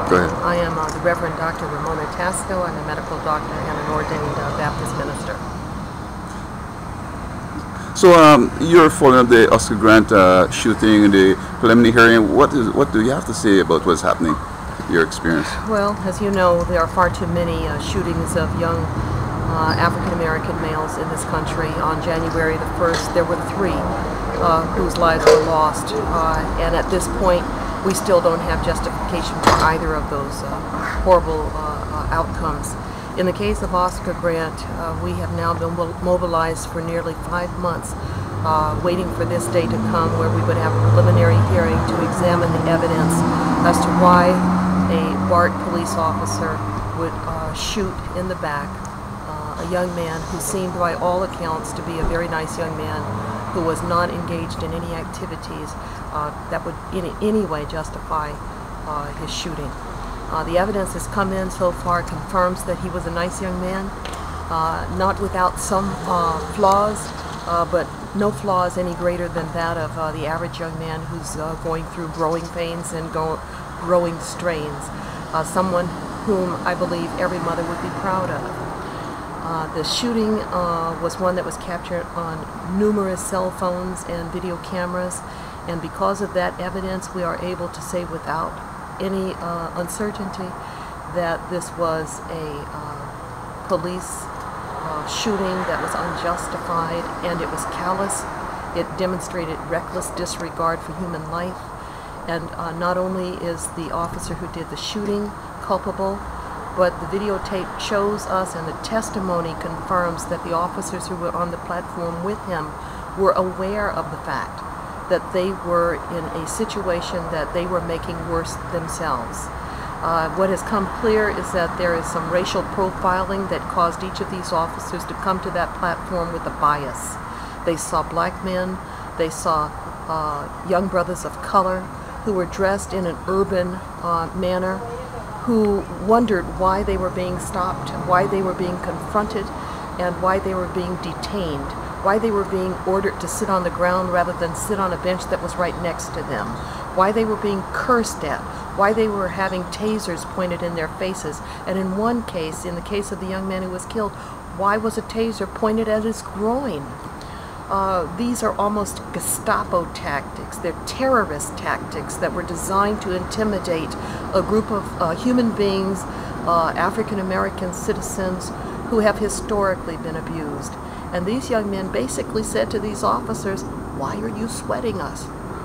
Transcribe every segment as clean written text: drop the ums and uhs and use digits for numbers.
Go ahead. I am the Reverend Dr. Ramona Tasco. I'm a medical doctor and an ordained Baptist minister. So you're following up the Oscar Grant shooting and the preliminary hearing. What do you have to say about what's happening, your experience? Well, as you know, there are far too many shootings of young African American males in this country. On January the 1st, there were 3 whose lives were lost, and at this point, we still don't have justification for either of those horrible outcomes. In the case of Oscar Grant, we have now been mobilized for nearly 5 months, waiting for this day to come where we would have a preliminary hearing to examine the evidence as to why a BART police officer would shoot in the back a young man who seemed by all accounts to be a very nice young man who was not engaged in any activities that would in any way justify his shooting. The evidence has come in so far confirms that he was a nice young man, not without some flaws, but no flaws any greater than that of the average young man who's going through growing pains and growing strains. Someone whom I believe every mother would be proud of. The shooting was one that was captured on numerous cell phones and video cameras, and because of that evidence we are able to say without any uncertainty that this was a police shooting that was unjustified, and it was callous. It demonstrated reckless disregard for human life, and not only is the officer who did the shooting culpable, but the videotape shows us and the testimony confirms that the officers who were on the platform with him were aware of the fact that they were in a situation that they were making worse themselves. What has come clear is that there is some racial profiling that caused each of these officers to come to that platform with a bias. They saw black men, they saw young brothers of color who were dressed in an urban manner, who wondered why they were being stopped, why they were being confronted, and why they were being detained, why they were being ordered to sit on the ground rather than sit on a bench that was right next to them, why they were being cursed at, why they were having tasers pointed in their faces, and in one case, in the case of the young man who was killed, why was a taser pointed at his groin? These are almost Gestapo tactics. They're terrorist tactics that were designed to intimidate a group of human beings, African American citizens who have historically been abused. And these young men basically said to these officers, "Why are you sweating us?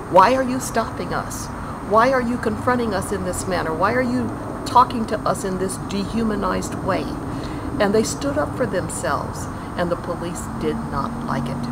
Why are you stopping us? Why are you confronting us in this manner? Why are you talking to us in this dehumanized way?" And they stood up for themselves, and the police did not like it.